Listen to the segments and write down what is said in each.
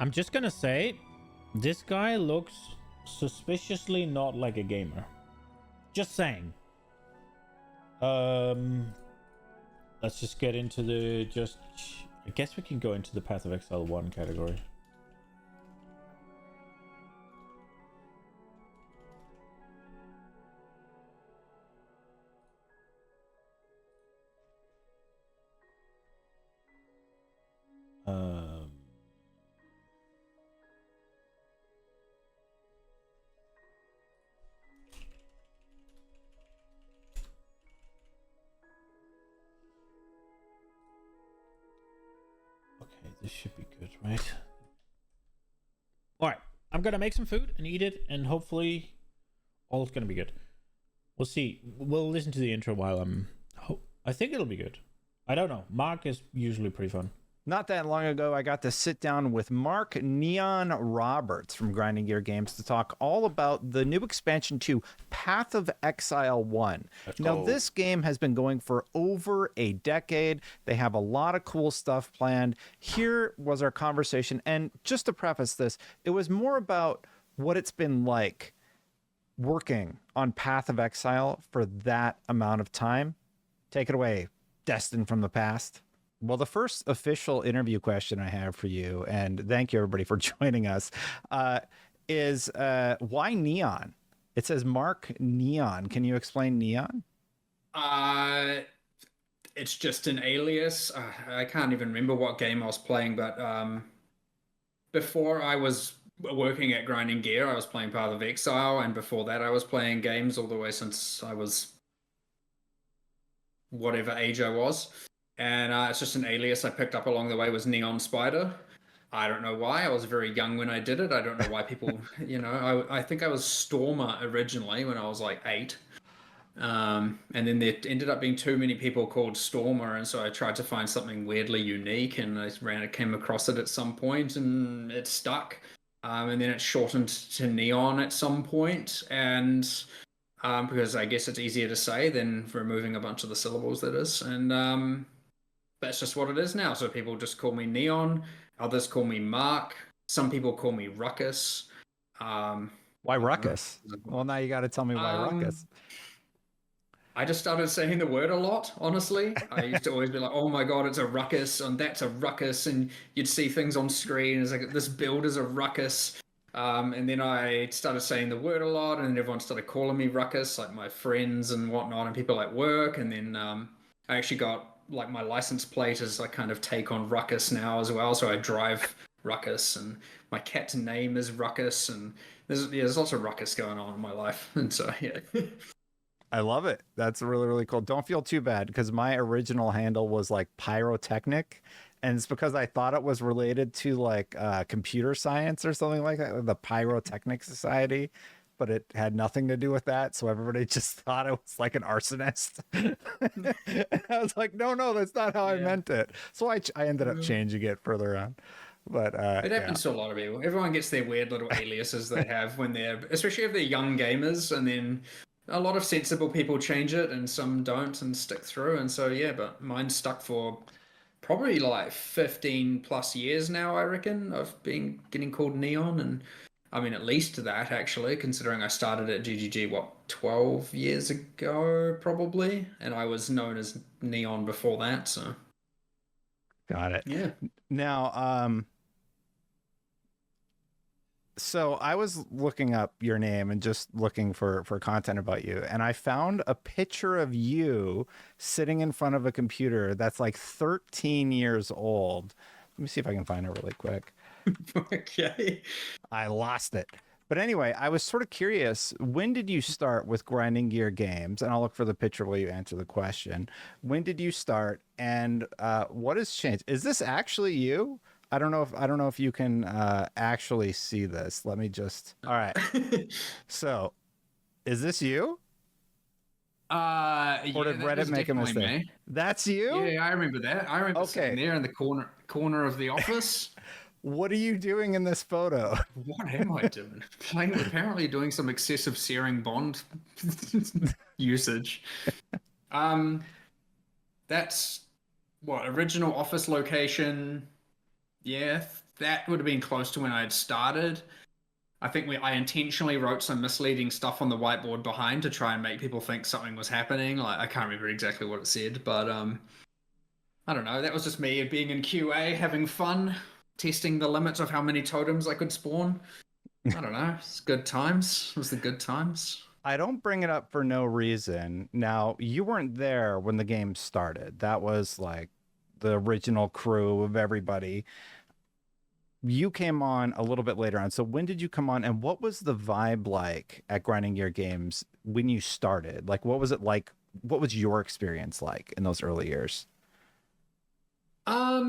I'm just gonna say, this guy looks suspiciously not like a gamer. Just saying. Let's just get into the I guess we can go into the Path of Exile 1 category. Um, okay, this should be good, right? All right, I'm gonna make some food and eat it, and hopefully, all's gonna be good. We'll see. We'll listen to the intro while I think it'll be good. I don't know. Mark is usually pretty fun. Not that long ago, I got to sit down with Mark Neon Roberts from Grinding Gear Games to talk all about the new expansion to Path of Exile 1. Now, this game has been going for over a decade. They have a lot of cool stuff planned. Here was our conversation. And just to preface this, it was more about what it's been like working on Path of Exile for that amount of time. Take it away, Destin from the past. Well, the first official interview question I have for you, and thank you everybody for joining us, is why Neon? It says Mark Neon. Can you explain Neon? It's just an alias. I can't even remember what game I was playing, but before I was working at Grinding Gear, I was playing Path of Exile, and before that I was playing games all the way since I was whatever age I was. And it's just an alias I picked up along the way was Neon Spider. I don't know why. I was very young when I did it. I don't know why people, I think I was Stormer originally when I was like 8. And then there ended up being too many people called Stormer, and so I tried to find something weirdly unique, and I came across it at some point, and it stuck. And then it shortened to Neon at some point, and because I guess it's easier to say than removing a bunch of the syllables, that is. And that's just what it is now. So people just call me Neon. Others call me Mark. Some people call me Ruckus. Why Ruckus? Well, now you got to tell me why Ruckus. I just started saying the word a lot, honestly. I used to always be like, oh my god, it's a ruckus, and that's a ruckus, and you'd see things on screen. It's like, this build is a ruckus. And then I started saying the word a lot, and everyone started calling me Ruckus, like my friends and whatnot, and people at work. And then I actually got, like, my license plate is like kind of take on Ruckus now as well. So I drive Ruckus, and my cat's name is Ruckus, and there's lots of Ruckus going on in my life. And so, yeah. I love it. That's really, really cool. Don't feel too bad, because my original handle was like Pyrotechnic. And it's because I thought it was related to like computer science or something like that, the Pyrotechnic Society, but it had nothing to do with that. So everybody just thought it was like an arsonist. And I was like, no, that's not how I meant it. So I ended up changing it further on. But it happens to a lot of people. Everyone gets their weird little aliases they have when especially if they're young gamers, and then a lot of sensible people change it and some don't and stick through. And so, yeah, but mine stuck for probably like 15 plus years now, I reckon, of getting called Neon. And I mean, at least that, actually, considering I started at GGG, 12 years ago, probably. And I was known as Neon before that, so. Got it. Yeah. Now, so I was looking up your name and just looking for content about you, and I found a picture of you sitting in front of a computer that's like 13 years old. Let me see if I can find it really quick. Okay. I lost it. But anyway, I was sort of curious, when did you start with Grinding Gear Games? And I'll look for the picture while you answer the question. When did you start, and what has changed? Is this actually you? I don't know if you can actually see this. Let me just. All right. So, is this you? Or did Reddit make a mistake? Me. That's you? Yeah, I remember that. I remember sitting there in the corner of the office. What are you doing in this photo? What am I doing? Apparently doing some excessive searing bond usage. That's what original office location. Yeah, that would have been close to when I had started. I think I intentionally wrote some misleading stuff on the whiteboard behind to try and make people think something was happening. Like, I can't remember exactly what it said, but I don't know. That was just me being in QA, having fun, testing the limits of how many totems I could spawn. I don't know. It's good times. It was the good times. I don't bring it up for no reason. Now, you weren't there when the game started. That was like the original crew of everybody. You came on a little bit later on. So when did you come on, and what was the vibe like at Grinding Gear Games when you started? Like, what was it like? What was your experience like in those early years? Let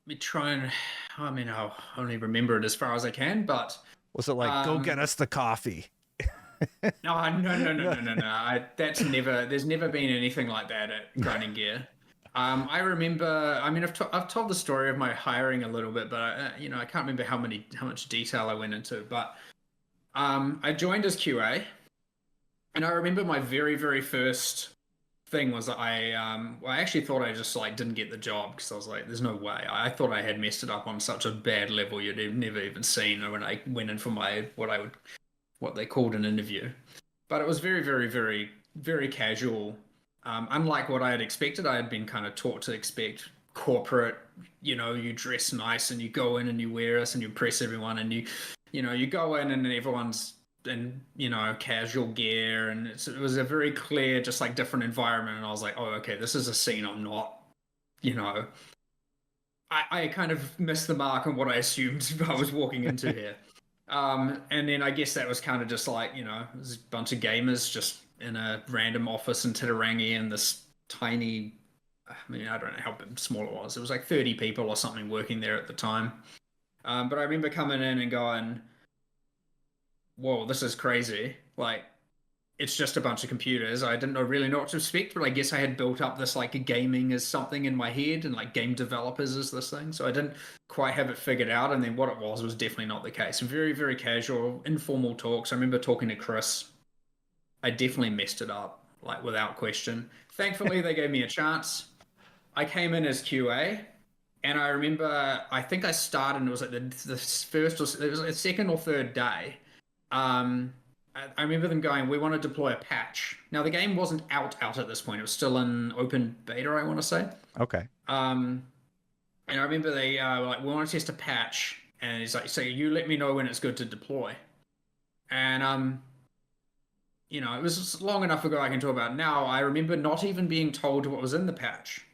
me try and, I mean, I'll only remember it as far as I can, but Was it like, go get us the coffee? no. That's never. There's never been anything like that at Grinding Gear. I remember. I mean, I've told the story of my hiring a little bit, but I can't remember how much detail I went into. But I joined as QA, and I remember my very very first thing was I actually thought I just like didn't get the job because I was like, there's no way. I thought I had messed it up on such a bad level you'd have never even seen when I went in for my what they called an interview. But it was very, very, very, very casual. Unlike what I had expected, I had been kind of taught to expect corporate, you dress nice and you go in and you wear this and you impress everyone and you go in and everyone's in, casual gear and it was a very clear, just like different environment. And I was like, oh, okay, this is a scene I'm not, I kind of missed the mark on what I assumed I was walking into here. And then I guess that was kind of just like, there's a bunch of gamers just in a random office in Titirangi and this tiny, I mean, I don't know how small it was. It was like 30 people or something working there at the time. But I remember coming in and going, whoa, this is crazy. Like, it's just a bunch of computers. I didn't really know what to expect, but I guess I had built up this like gaming as something in my head and like game developers as this thing. So I didn't quite have it figured out. And then what it was definitely not the case. Very, very casual, informal talks. I remember talking to Chris. I definitely messed it up, like without question. Thankfully, they gave me a chance. I came in as QA. And I remember, I think I started and it was like the first, it was like the second or third day. I remember them going, we want to deploy a patch. Now, the game wasn't out at this point. It was still in open beta, I want to say. Okay. And I remember they were like, we want to test a patch. And he's like, so you let me know when it's good to deploy. And, it was long enough ago I can talk about now. I remember not even being told what was in the patch.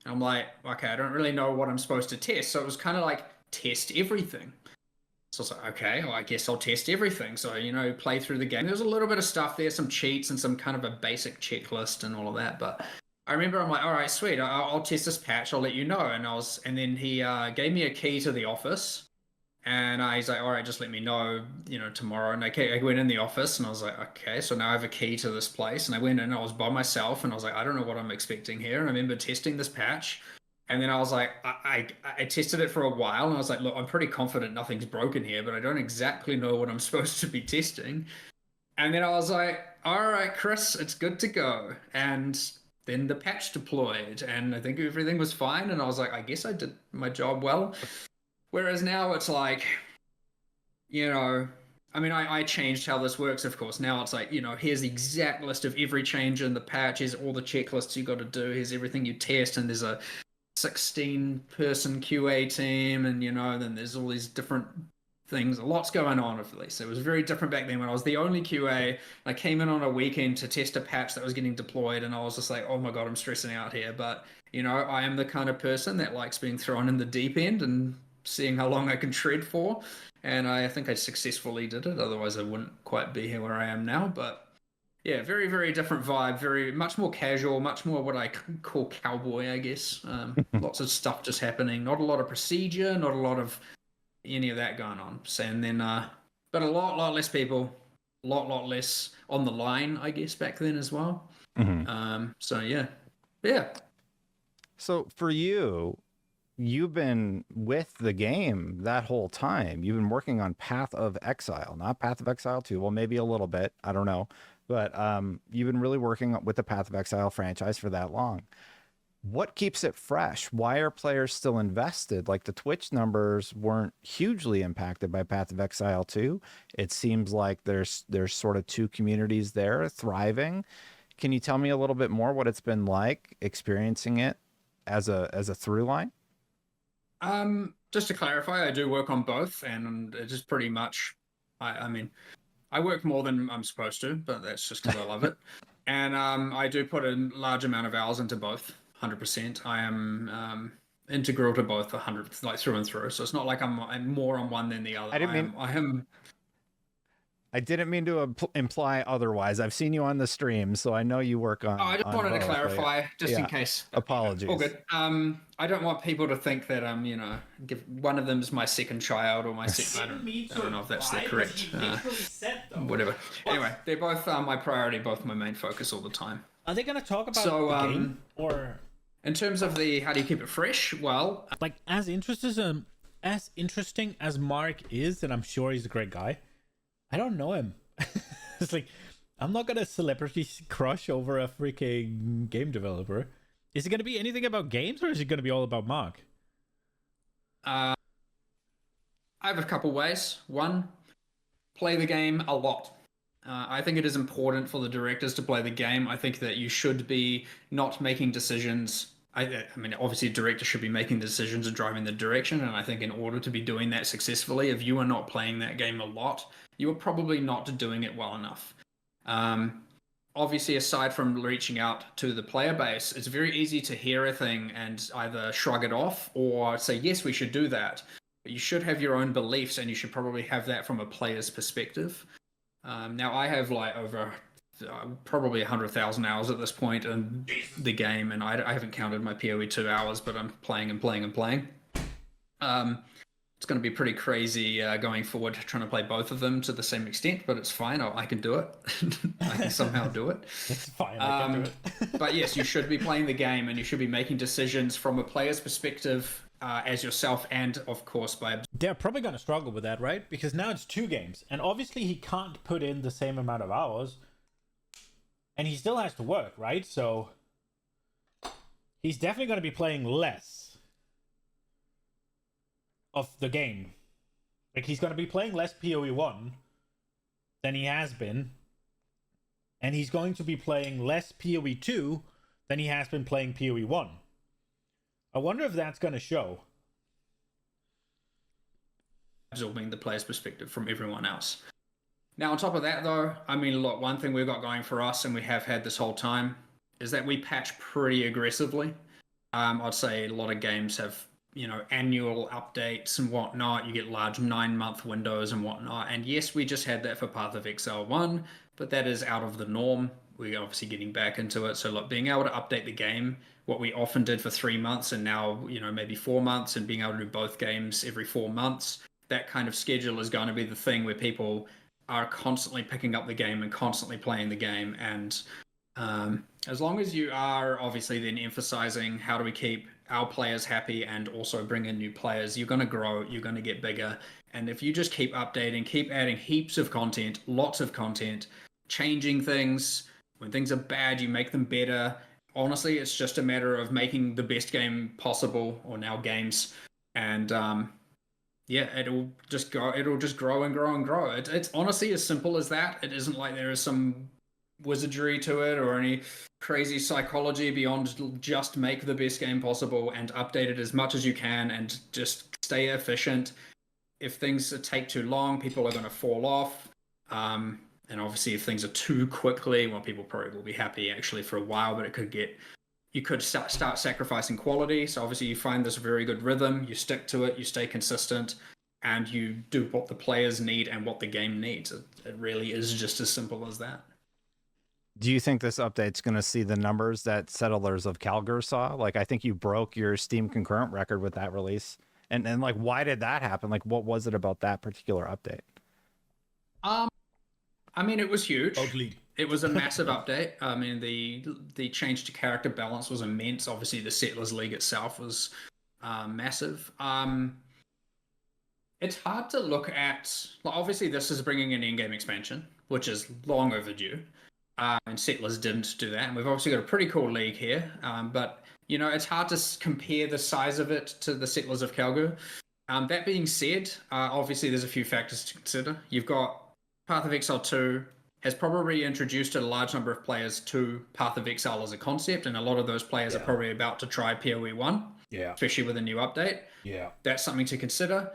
And I'm like, okay, I don't really know what I'm supposed to test. So it was kind of like, test everything. So I was like, okay, well, I guess I'll test everything. So, play through the game. There's a little bit of stuff there, some cheats and some kind of a basic checklist and all of that. But I remember I'm like, all right, sweet. I'll test this patch. I'll let you know. And then he gave me a key to the office. And he's like, all right, just let me know, tomorrow. And I went in the office and I was like, okay, so now I have a key to this place. And I went in and I was by myself and I was like, I don't know what I'm expecting here. And I remember testing this patch. And then I was like, I tested it for a while and I was like, look, I'm pretty confident nothing's broken here, but I don't exactly know what I'm supposed to be testing. And then I was like, all right, Chris, it's good to go. And then the patch deployed and I think everything was fine. And I was like, I guess I did my job well. Whereas now it's like, I mean, I changed how this works, of course. Now it's like, here's the exact list of every change in the patch. Here's all the checklists you got to do. Here's everything you test. And there's a 16-person QA team, and then there's all these different things. A lot's going on, at least. It was very different back then when I was the only QA. I came in on a weekend to test a patch that was getting deployed, and I was just like, oh my god, I'm stressing out here. But I am the kind of person that likes being thrown in the deep end and seeing how long I can tread for. And I think I successfully did it. Otherwise, I wouldn't quite be here where I am now. But yeah, very, very different vibe. Very much more casual, much more what I call cowboy, I guess. Lots of stuff just happening. Not a lot of procedure, not a lot of any of that going on. So, and then, but a lot less people, a lot less on the line, I guess, back then as well. Mm-hmm. So yeah. So for you, you've been with the game that whole time. You've been working on Path of Exile, not Path of Exile 2. Well, maybe a little bit. I don't know. But you've been really working with the Path of Exile franchise for that long. What keeps it fresh? Why are players still invested? Like the Twitch numbers weren't hugely impacted by Path of Exile 2. It seems like there's sort of two communities there thriving. Can you tell me a little bit more what it's been like experiencing it as a through line? Just to clarify, I do work on both, and it is pretty much. I mean, I work more than I'm supposed to, but that's just because I love it. And I do put a large amount of hours into both, 100%. I am integral to both, 100, like through and through. So it's not like I'm more on one than the other. I didn't mean to imply otherwise. I've seen you on the stream, so I know you work on. Oh, I just wanted to clarify, just in yeah, case. Apologies. All good. I don't want people to think that give one of them's my second child or my second. I don't know if that's the correct. Whatever. Anyway, they're both my priority, both my main focus all the time. Are they going to talk about the game or? In terms of how do you keep it fresh? Well, like as interesting as Mark is, and I'm sure he's a great guy. I don't know him. It's like, I'm not gonna celebrity crush over a freaking game developer. Is it gonna be anything about games, or is it gonna be all about Mark? I have a couple ways. One, play the game a lot. I think it is important for the directors to play the game. I think that you should be not making decisions. I mean, obviously, a director should be making decisions and driving the direction. And I think in order to be doing that successfully, if you are not playing that game a lot, you are probably not doing it well enough. Obviously, aside from reaching out to the player base, it's very easy to hear a thing and either shrug it off or say, yes, we should do that. But you should have your own beliefs, and you should probably have that from a player's perspective. Now, I have like over probably 100,000 hours at this point in the game, and I haven't counted my PoE 2 hours, but I'm playing and playing and playing. It's going to be pretty crazy going forward, trying to play both of them to the same extent, but it's fine. I can do it. I can somehow do it. It's fine. I can do it. But yes, you should be playing the game, and you should be making decisions from a player's perspective as yourself, and of course by. They're probably going to struggle with that, right? Because now it's 2 games, and obviously he can't put in the same amount of hours, and he still has to work, right? So he's definitely going to be playing less of the game. Like, he's going to be playing less PoE 1 than he has been, and he's going to be playing less PoE 2 than he has been playing PoE 1. I wonder if that's going to show. Absorbing the player's perspective from everyone else. Now, on top of that, though, I mean, look, one thing we've got going for us, and we have had this whole time, is that we patch pretty aggressively. I'd say a lot of games have, annual updates and whatnot. You get large 9-month windows and whatnot. And yes, we just had that for Path of Exile 1, but that is out of the norm. We're obviously getting back into it. So look, being able to update the game, what we often did for 3 months and now, maybe 4 months, and being able to do both games every 4 months, that kind of schedule is going to be the thing where people are constantly picking up the game and constantly playing the game. And as long as you are obviously then emphasizing how do we keep our players happy and also bring in new players, you're going to grow, you're going to get bigger. And if you just keep updating, keep adding heaps of content, lots of content, changing things, when things are bad, you make them better. Honestly, it's just a matter of making the best game possible, or now games. And it'll just grow and grow and grow. It's honestly as simple as that. It isn't like there is some wizardry to it or any crazy psychology beyond just make the best game possible and update it as much as you can and just stay efficient. If things take too long, people are going to fall off. And obviously if things are too quickly, well, people probably will be happy actually for a while, but you could start sacrificing quality. So obviously you find this very good rhythm, you stick to it, you stay consistent, and you do what the players need and what the game needs. It really is just as simple as that. Do you think this update's going to see the numbers that Settlers of Calgar saw? Like, I think you broke your Steam concurrent record with that release. And like, why did that happen? Like, what was it about that particular update? I mean, it was huge. Ugly. It was a massive update. I mean, the change to character balance was immense. Obviously, the Settlers League itself was massive. It's hard to look at. Well, obviously, this is bringing an in-game expansion, which is long overdue. And Settlers didn't do that. And we've obviously got a pretty cool league here. But You know, it's hard to compare the size of it to the Settlers of Calgary. That being said, obviously there's a few factors to consider. You've got Path of Exile 2 has probably introduced a large number of players to Path of Exile as a concept, and a lot of those players are probably about to try PoE 1, especially with a new update. Yeah. That's something to consider.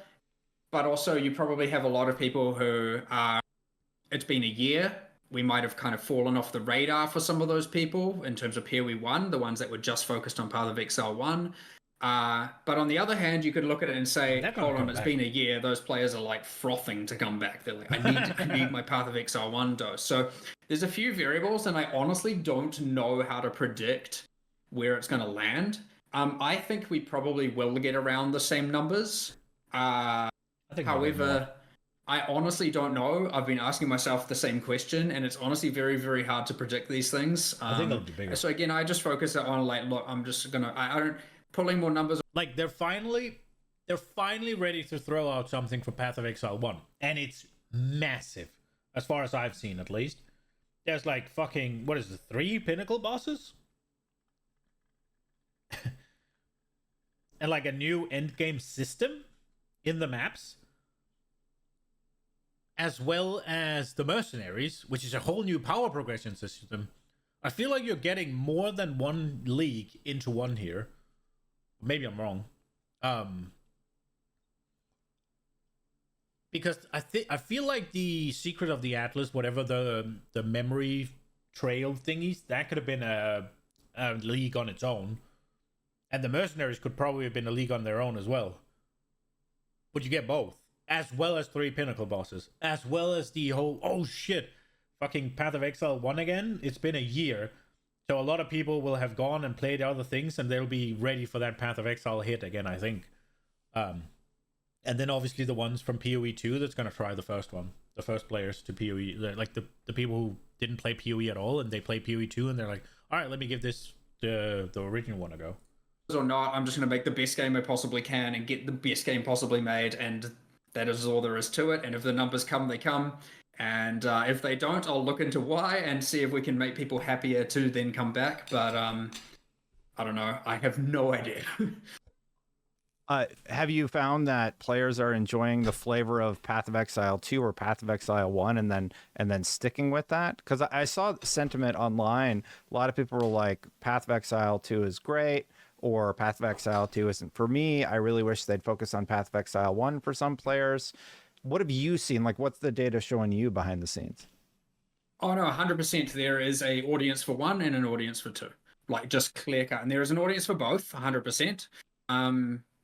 But also, you probably have a lot of people who are, it's been a year. We might have kind of fallen off the radar for some of those people in terms of PoE 1, the ones that were just focused on Path of Exile 1. But on the other hand, you could look at it and say, hold on, it's been a year. Those players are like frothing to come back. They're like, I need my Path of Exile 1 dose. So there's a few variables, and I honestly don't know how to predict where it's going to land. I think we probably will get around the same numbers. However, I honestly don't know. I've been asking myself the same question, and it's honestly very, very hard to predict these things. I think it'll be bigger. So again, I just focus on like, look, I'm just gonna, I don't pulling more numbers. Like they're finally ready to throw out something for Path of Exile 1, and it's massive, as far as I've seen at least. There's like fucking, what is it, 3 pinnacle bosses? And like a new endgame system in the maps, as well as the mercenaries, which is a whole new power progression system. I feel like you're getting more than one league into one here. Maybe I'm wrong. Because I feel like the Secret of the Atlas, whatever the memory trail thingies, that could have been a league on its own. And the mercenaries could probably have been a league on their own as well. But you get both. As well as 3 pinnacle bosses. As well as the whole, oh shit, fucking Path of Exile 1 again. It's been a year. So a lot of people will have gone and played other things, and they'll be ready for that Path of Exile hit again, I think. And then obviously the ones from PoE 2 that's going to try the first one. The first players to PoE, like the people who didn't play PoE at all, and they play PoE 2, and they're like, alright, let me give this the original one a go. Or not, I'm just going to make the best game I possibly can and get the best game possibly made, and that is all there is to it. And if the numbers come, they come. And if they don't, I'll look into why and see if we can make people happier to then come back. But I don't know. I have no idea. Have you found that players are enjoying the flavor of Path of Exile 2 or Path of Exile 1 and then sticking with that? Because I saw sentiment online. A lot of people were like, Path of Exile 2 is great, or Path of Exile 2 isn't for me. I really wish they'd focus on Path of Exile 1 for some players. What have you seen? Like, what's the data showing you behind the scenes? Oh, no, 100% there is a audience for 1 and an audience for 2. Like, just clear cut. And there is an audience for both, 100%.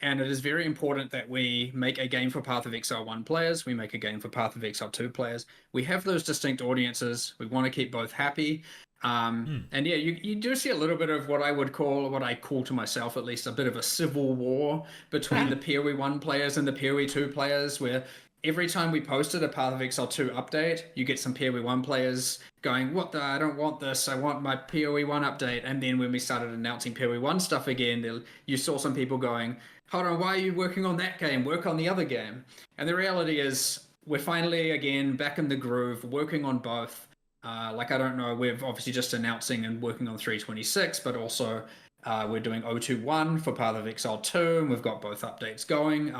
And it is very important that we make a game for Path of Exile 1 players. We make a game for Path of Exile 2 players. We have those distinct audiences. We want to keep both happy. And yeah, you do see a little bit of what I call to myself at least, a bit of a civil war between the PoE 1 players and the PoE 2 players, where every time we posted a Path of Exile 2 update, you get some PoE 1 players going, what the, I don't want this, I want my PoE 1 update. And then when we started announcing PoE 1 stuff again, you saw some people going, hold on, why are you working on that game? Work on the other game. And the reality is, we're finally, again, back in the groove, working on both. Like, I don't know, we're obviously just announcing and working on 326, but also we're doing 021 for Path of Exile 2, and we've got both updates going.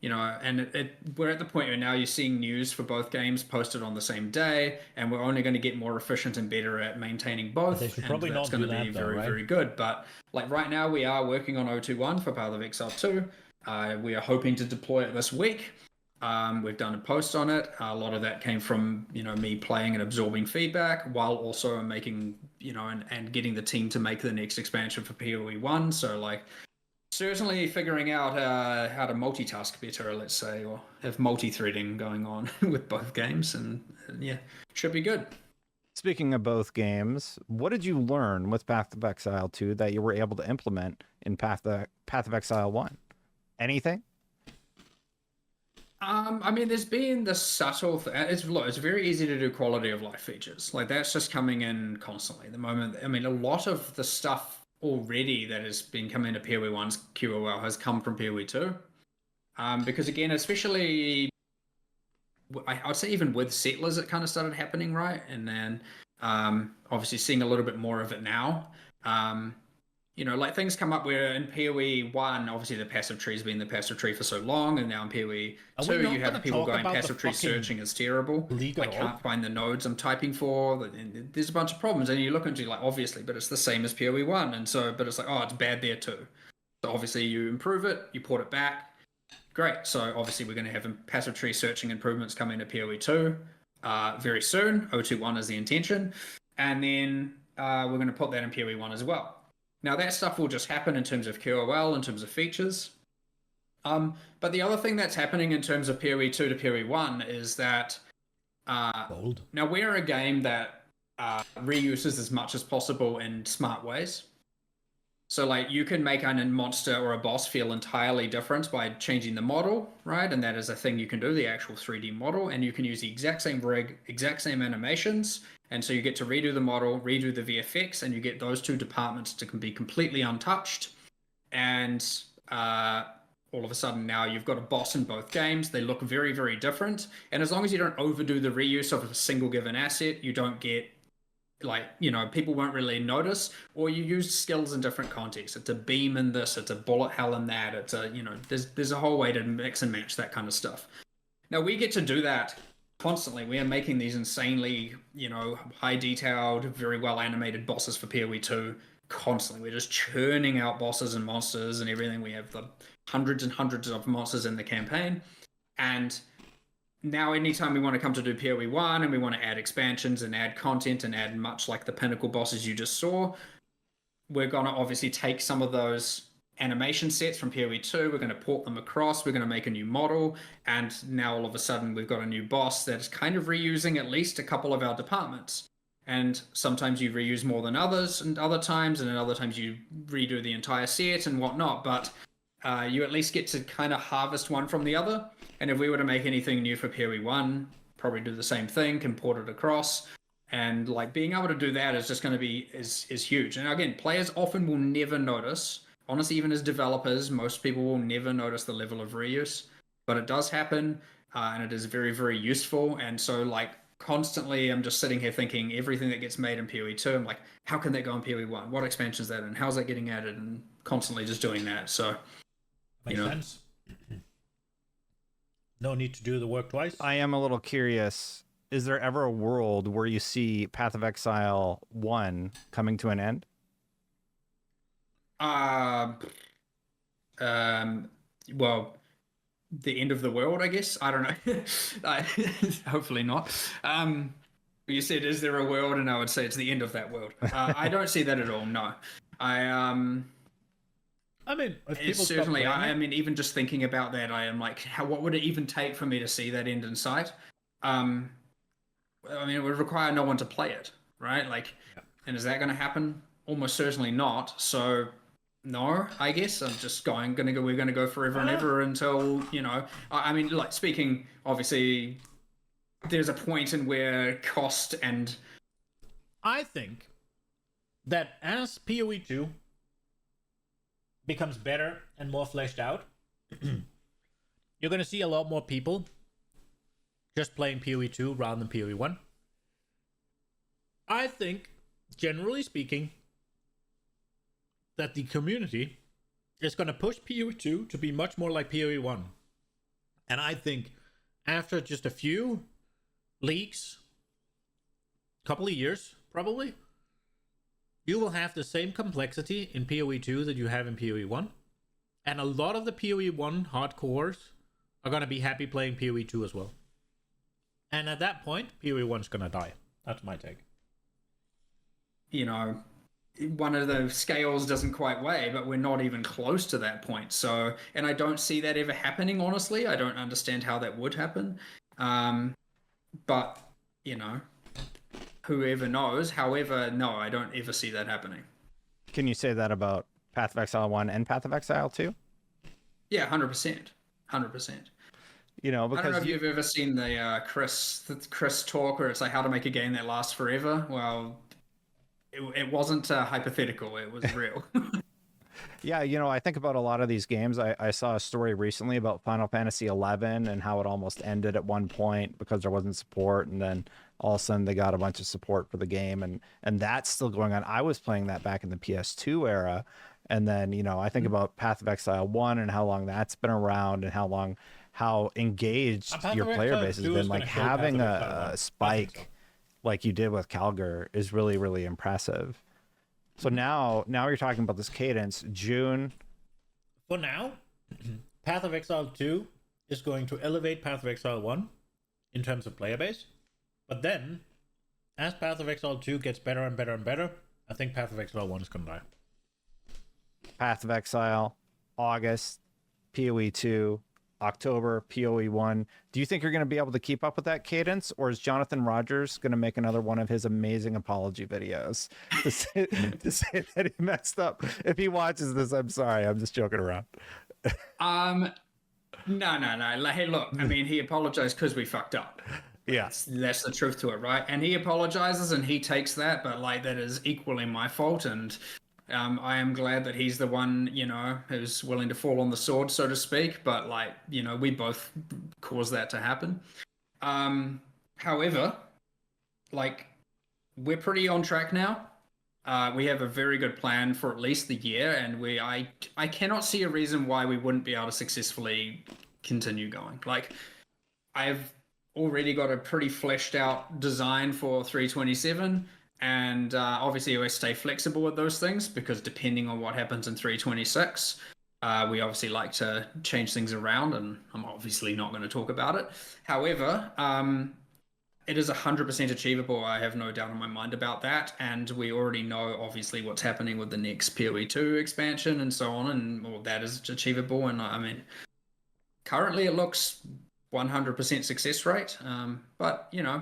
You know, and we're at the point where now you're seeing news for both games posted on the same day, and we're only going to get more efficient and better at maintaining both. They should probably that's going to be very, very good. But like right now, we are working on 021 for Path of Exile 2. We are hoping to deploy it this week. We've done a post on it. A lot of that came from, you know, me playing and absorbing feedback while also making, you know, and getting the team to make the next expansion for PoE 1. So like, certainly figuring out how to multitask better, let's say, or have multi-threading going on with both games, and yeah, should be good. Speaking of both games, what did you learn with Path of Exile 2 that you were able to implement in Path of Exile 1? Anything? I mean, there's been the subtle it's very easy to do quality of life features. Like, that's just coming in constantly at the moment. I mean, a lot of the stuff already that has been coming into PoE 1's QOL has come from PoE 2. Because again, especially, I'd say even with Settlers, it kind of started happening, right? And then obviously seeing a little bit more of it now. like things come up where in PoE 1, obviously the passive tree's been the passive tree for so long, and now in PoE Are we 2, not you have gonna people talk going about the passive tree fucking searching is terrible. league I at all? can't find the nodes I'm typing for. And there's a bunch of problems, and you look into like obviously, but it's the same as PoE 1, and so but it's like it's bad there too. So obviously you improve it, you port it back. Great. So obviously we're going to have passive tree searching improvements coming to PoE 2 very soon. O2.1 is the intention, and then we're going to put that in PoE 1 as well. Now that stuff will just happen in terms of QOL, in terms of features. But the other thing that's happening in terms of PoE 2 to PoE 1 is that now we're a game that reuses as much as possible in smart ways. So like you can make a monster or a boss feel entirely different by changing the model, right? And that is a thing you can do, the actual 3D model, and you can use the exact same rig, exact same animations. And so you get to redo the model, redo the VFX, and you get those two departments to be completely untouched. And all of a sudden now you've got a boss in both games. They look very, very different. And as long as you don't overdo the reuse of a single given asset, you don't get people won't really notice, or you use skills in different contexts. It's a beam in this, it's a bullet hell in that, it's a, there's a whole way to mix and match that kind of stuff. Now we get to do that constantly. We are making these insanely, high detailed, very well animated bosses for PoE 2 constantly. We're just churning out bosses and monsters and everything. We have the hundreds and hundreds of monsters in the campaign. And now anytime we want to come to do PoE 1 and we want to add expansions and add content and add much like the pinnacle bosses you just saw, we're going to obviously take some of those animation sets from PoE 2, we're going to port them across, we're going to make a new model, and now all of a sudden we've got a new boss that's kind of reusing at least a couple of our departments. And sometimes you reuse more than others, and other times you redo the entire set and whatnot, but you at least get to kind of harvest one from the other. And if we were to make anything new for PoE 1, probably do the same thing, can port it across. And like being able to do that is just going to be is huge. And again, players often will never notice. Honestly, even as developers, most people will never notice the level of reuse. But it does happen, and it is very, very useful. And so like constantly I'm just sitting here thinking everything that gets made in PoE 2, I'm like, how can that go in PoE 1? What expansion is that in? How's that getting added? And constantly just doing that. So makes sense. No need to do the work twice. I am a little curious. Is there ever a world where you see Path of Exile 1 coming to an end? Well, the end of the world, I guess. I don't know. Hopefully not. You said, is there a world? And I would say it's the end of that world. I don't see that at all. No. I mean, it's certainly. I mean, even just thinking about that, I am like, what would it even take for me to see that end in sight? I mean, it would require no one to play it, right? Like, and is that going to happen? Almost certainly not. So, no, I guess I'm just we're going to go forever and ever until, I mean, like speaking, obviously, there's a point in where cost and. I think that as PoE 2 becomes better and more fleshed out, you're going to see a lot more people just playing PoE 2 rather than PoE 1. I think, generally speaking, that the community is going to push PoE 2 to be much more like PoE 1. And I think after just a few leaks, couple of years, probably, you will have the same complexity in PoE 2 that you have in PoE 1. And a lot of the PoE 1 hardcores are going to be happy playing PoE 2 as well. And at that point, PoE 1's going to die. That's my take. One of the scales doesn't quite weigh, but we're not even close to that point. So, and I don't see that ever happening, honestly. I don't understand how that would happen. But, whoever knows. However, no, I don't ever see that happening. Can you say that about Path of Exile 1 and Path of Exile 2? Yeah, 100%. 100%. Because I don't know if you've ever seen the Chris talk where it's like how to make a game that lasts forever. Well, it wasn't hypothetical. It was real. Yeah, you know, I think about a lot of these games. I saw a story recently about Final Fantasy 11 and how it almost ended at one point because there wasn't support, and then all of a sudden they got a bunch of support for the game, and that's still going on. I was playing that back in the PS2 era, and then you know I think about Path of Exile 1 and how long that's been around and how engaged Path your of player Exile base has 2 is been. Like gonna kill Path having of Exile 1. a I think so. spike like you did with Calgar is really really impressive. So now you're talking about this cadence. June. For now, Path of Exile 2 is going to elevate Path of Exile 1 in terms of player base. But then, as Path of Exile 2 gets better and better and better, I think Path of Exile 1 is going to die. Path of Exile, August, PoE 2, October, PoE 1. Do you think you're going to be able to keep up with that cadence, or is Jonathan Rogers going to make another one of his amazing apology videos to say that he messed up? If he watches this, I'm sorry. I'm just joking around. No. Like, hey, look, I mean, he apologized because we fucked up. Yeah. That's the truth to it, right? And he apologizes and he takes that, but like that is equally my fault. And I am glad that he's the one, you know, who's willing to fall on the sword, so to speak. But like, you know, we both caused that to happen. However, like, we're pretty on track now. We have a very good plan for at least the year, and I cannot see a reason why we wouldn't be able to successfully continue going. Like, I've already got a pretty fleshed out design for 327. And obviously, we stay flexible with those things because depending on what happens in 326, we obviously like to change things around, and I'm obviously not going to talk about it. However, it is 100% achievable. I have no doubt in my mind about that, and we already know obviously what's happening with the next PoE 2 expansion and so on, and all that is achievable. And I mean, currently it looks 100% success rate, but you know.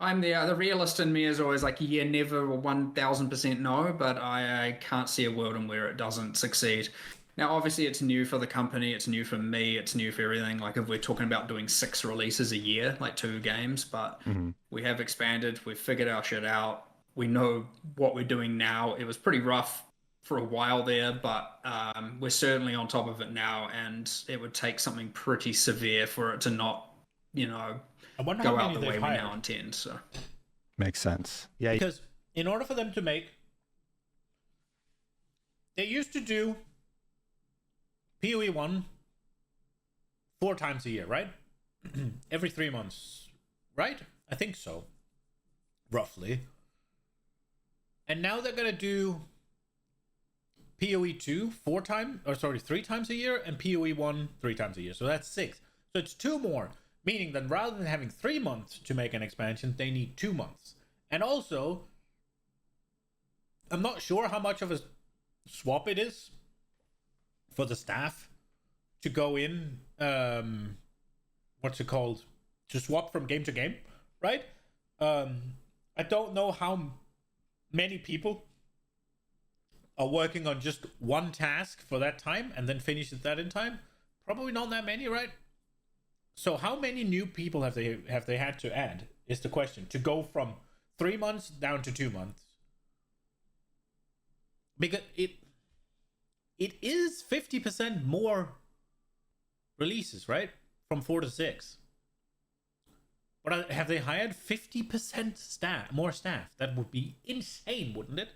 I'm the realist in me is always like, yeah, never 1000% no, but I can't see a world in where it doesn't succeed. Now, obviously, it's new for the company, it's new for me, it's new for everything. Like if we're talking about doing 6 releases a year, like 2 games, but we have expanded, we've figured our shit out, we know what we're doing now. It was pretty rough for a while there, but we're certainly on top of it now, and it would take something pretty severe for it to not, you know, I wonder go how out many the way they've we hired. now intend. So Makes sense. Yeah. Because in order for them to make, they used to do PoE 1 4 times a year, right? Every 3 months, right? I think so, roughly. And now they're gonna do PoE 2 3 times a year, and PoE 1 3 times a year. So that's 6. So it's 2 more. Meaning that rather than having 3 months to make an expansion, they need 2 months. And also, I'm not sure how much of a swap it is for the staff to go in, what's it called? To swap from game to game, right? I don't know how many people are working on just one task for that time and then finish that in time. Probably not that many, right? So how many new people have they had to add is the question, to go from 3 months down to 2 months. Because it is 50% more releases, right? From 4 to 6. But have they hired 50% more staff? That would be insane, wouldn't it?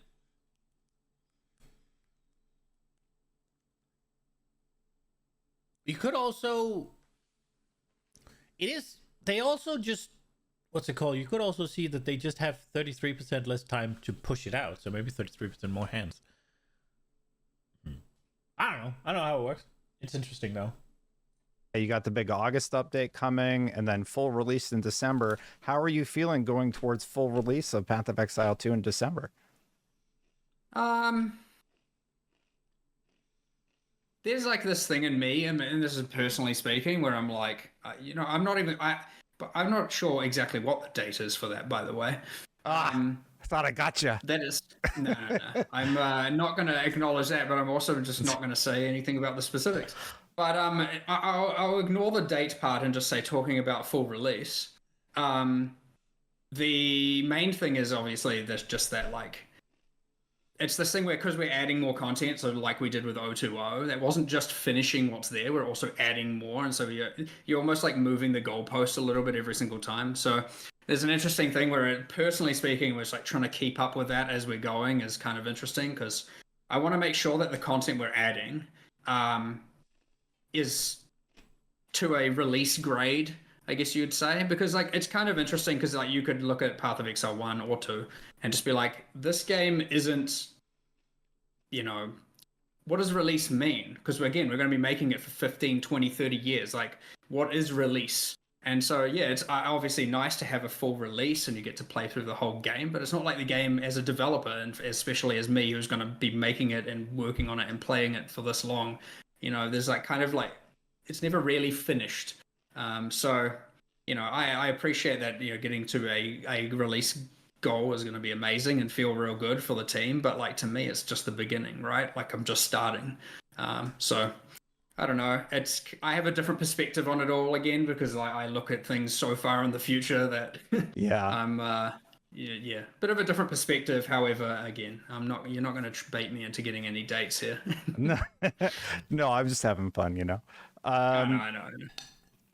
You could also... They also just, what's it called? You could also see that they just have 33% less time to push it out. So maybe 33% more hands. I don't know. I don't know how it works. It's interesting though. You got the big August update coming and then full release in December. How are you feeling going towards full release of Path of Exile 2 in December? There's like this thing in me, and this is personally speaking, where I'm like, you know, I'm not sure exactly what the date is for that, by the way. I thought I gotcha. That is, no. I'm not going to acknowledge that, but I'm also just not going to say anything about the specifics. But I'll ignore the date part and just say talking about full release. The main thing is obviously there's just that like it's this thing where because we're adding more content, so like we did with 020, that wasn't just finishing what's there, we're also adding more, and so you're almost like moving the goalpost a little bit every single time. So there's an interesting thing where, personally speaking, we're like trying to keep up with that as we're going is kind of interesting because I want to make sure that the content we're adding is to a release grade, I guess you'd say, because like it's kind of interesting because like you could look at Path of Exile 1 or 2 and just be like, this game isn't, you know, what does release mean? Because again, we're going to be making it for 15, 20, 30 years. Like, what is release? And so, yeah, it's obviously nice to have a full release and you get to play through the whole game, but it's not like the game as a developer, and especially as me, who's going to be making it and working on it and playing it for this long, you know, there's like kind of like, it's never really finished. So, you know, I appreciate that, you know, getting to a release goal is going to be amazing and feel real good for the team. But like, to me, it's just the beginning, right? Like I'm just starting. So I don't know. I have a different perspective on it all again because I look at things so far in the future that Yeah. I'm yeah, bit of a different perspective. However, again, you're not going to bait me into getting any dates here. No, no, I'm just having fun, you know. I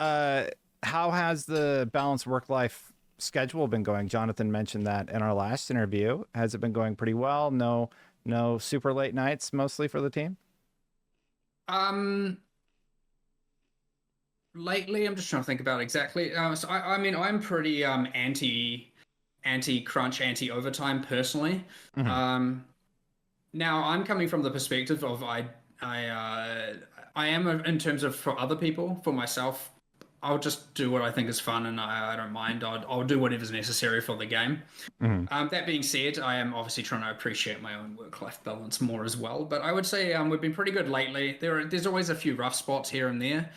know. How has the balanced work-life schedule been going? Jonathan mentioned that in our last interview. Has it been going pretty well? No super late nights, mostly for the team? Lately, I'm just trying to think about exactly. So I mean, I'm pretty anti crunch, anti overtime personally. Mm-hmm. Now I'm coming from the perspective of I am in terms of for other people, for myself, I'll just do what I think is fun, and I don't mind. I'll do whatever's necessary for the game. Mm-hmm. That being said, I am obviously trying to appreciate my own work-life balance more as well. But I would say we've been pretty good lately. There's always a few rough spots here and there,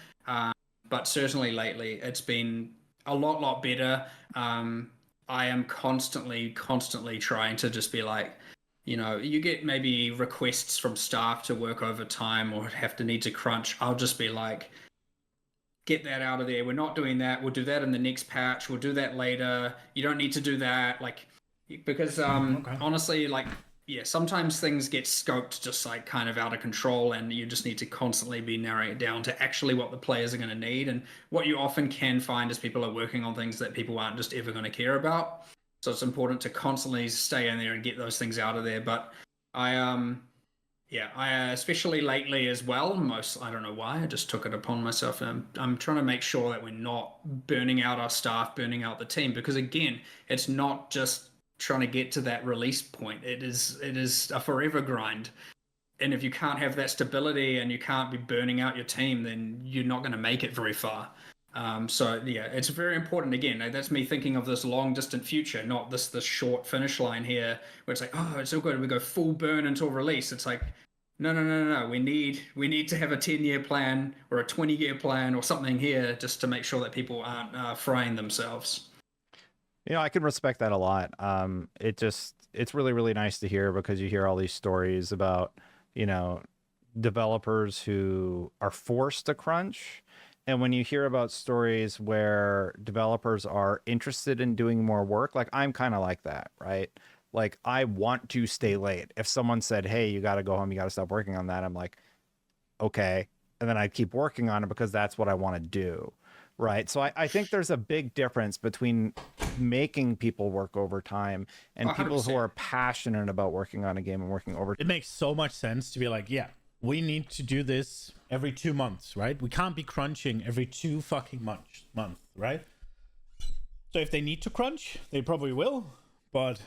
but certainly lately it's been a lot better. I am constantly trying to just be like, you know, you get maybe requests from staff to work overtime or need to crunch. I'll just be like, get that out of there. We're not doing that. We'll do that in the next patch. We'll do that later. You don't need to do that. Like, because Okay. honestly, like, yeah, sometimes things get scoped just like kind of out of control, and you just need to constantly be narrowing it down to actually what the players are going to need. And what you often can find is people are working on things that people aren't just ever going to care about. So it's important to constantly stay in there and get those things out of there. But I yeah, I especially lately as well. I don't know why. I just took it upon myself. I'm trying to make sure that we're not burning out our staff, burning out the team, because again, it's not just trying to get to that release point. It is a forever grind. And if you can't have that stability and you can't be burning out your team, then you're not going to make it very far. So yeah, it's very important. Again, that's me thinking of this long distant future, not this short finish line here, where it's like, oh, it's all good. We go full burn until release. It's like, no. We need to have a 10-year plan or a 20-year plan or something here, just to make sure that people aren't frying themselves. You know, I can respect that a lot. It's really, really nice to hear, because you hear all these stories about, you know, developers who are forced to crunch. And when you hear about stories where developers are interested in doing more work, like I'm kind of like that, right? Like I want to stay late. If someone said, hey, you got to go home, you got to stop working on that, I'm like, okay. And then I keep working on it because that's what I want to do. Right. So I think there's a big difference between making people work overtime and 100%. people who are passionate about working on a game and working overtime. It makes so much sense to be like, yeah, we need to do this every 2 months, right? We can't be crunching every 2 fucking months, right? So if they need to crunch, they probably will, but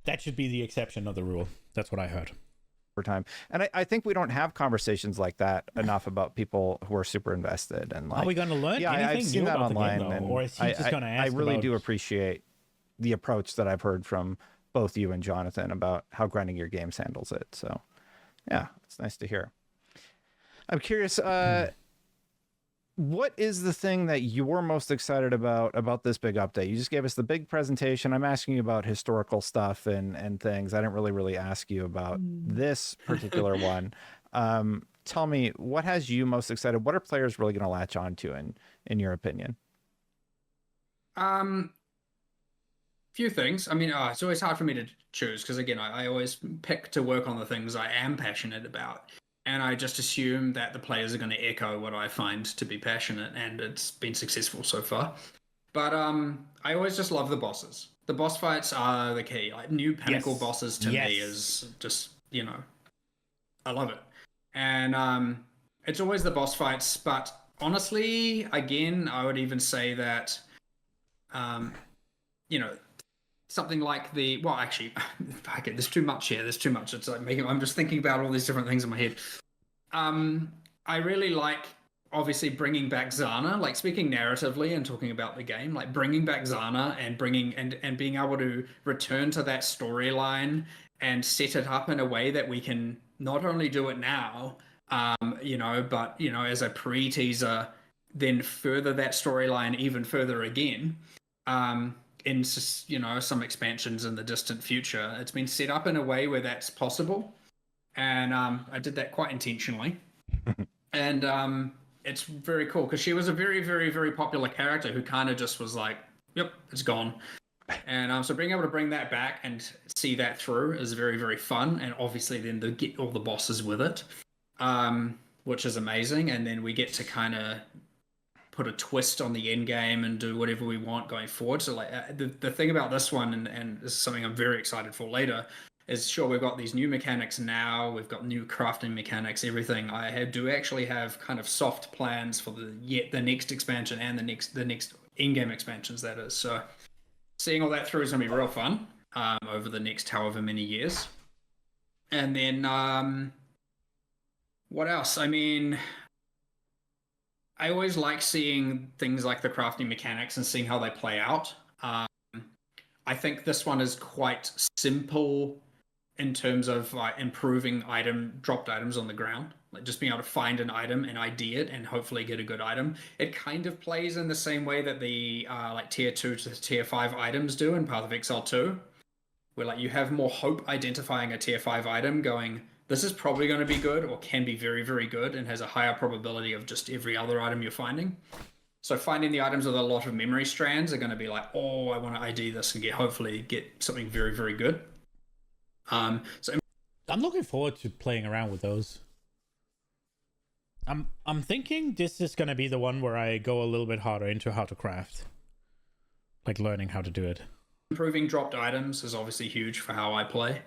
that should be the exception of the rule. That's what I heard. Time. And I think we don't have conversations like that enough about people who are super invested. And like, are we going to learn yeah, anything I've seen new that about online, the game, though? and Or is he just going to ask I really about... do appreciate the approach that I've heard from both you and Jonathan about how Grinding Gear Games handles it. So yeah, it's nice to hear. I'm curious, what is the thing that you're most excited about this big update? You just gave us the big presentation. I'm asking you about historical stuff and things. I didn't really ask you about this particular one. Tell me, what has you most excited? What are players really going to latch on to in your opinion? Few things. I mean, it's always hard for me to choose because again, I always pick to work on the things I am passionate about, and I just assume that the players are going to echo what I find to be passionate, and it's been successful so far. But I always just love the bosses. The boss fights are the key. Like new pinnacle Yes. bosses to me is just, I love it. And it's always the boss fights, but honestly, again, I would even say that you know, something like well, actually, okay, there's too much here. There's too much. It's like I'm just thinking about all these different things in my head. I really like obviously bringing back Zana, like speaking narratively and talking about the game, like bringing back Zana and bringing and being able to return to that storyline and set it up in a way that we can not only do it now, but as a pre-teaser, then further that storyline even further again. In some expansions in the distant future, it's been set up in a way where that's possible, and I did that quite intentionally. And it's very cool because she was a very, very, very popular character who kind of just was like, "Yep, it's gone." And so being able to bring that back and see that through is very, very fun. And obviously, then to get all the bosses with it, which is amazing. And then we get to kind of put a twist on the end game and do whatever we want going forward. So like the thing about this one, and this is something I'm very excited for later, is sure we've got these new mechanics now, we've got new crafting mechanics, everything. Do actually have kind of soft plans for the next expansion and the next in-game expansions, that is. So seeing all that through is gonna be real fun over the next however many years. And then what else? I mean, I always like seeing things like the crafting mechanics and seeing how they play out. I think this one is quite simple in terms of improving dropped items on the ground, like just being able to find an item and ID it and hopefully get a good item. It kind of plays in the same way that the like tier 2 to tier 5 items do in Path of Exile 2, where like you have more hope identifying a tier 5 item going, this is probably going to be good or can be very, very good and has a higher probability of just every other item you're finding. So finding the items with a lot of memory strands are going to be like, oh, I want to ID this and hopefully get something very, very good. So I'm looking forward to playing around with those. I'm thinking this is going to be the one where I go a little bit harder into how to craft, like learning how to do it. Improving dropped items is obviously huge for how I play.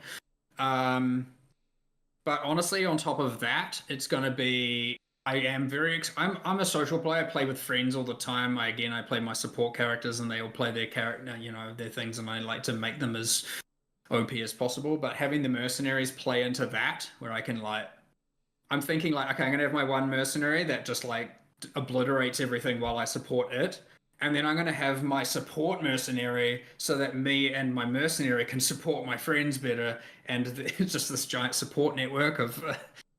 But honestly, on top of that, it's going to be, I'm a social player. I play with friends all the time. I play my support characters and they all play their character, their things, and I like to make them as OP as possible. But having the mercenaries play into that, where I can I'm thinking like, okay, I'm going to have my one mercenary that just like obliterates everything while I support it. And then I'm going to have my support mercenary so that me and my mercenary can support my friends better. And it's just this giant support network of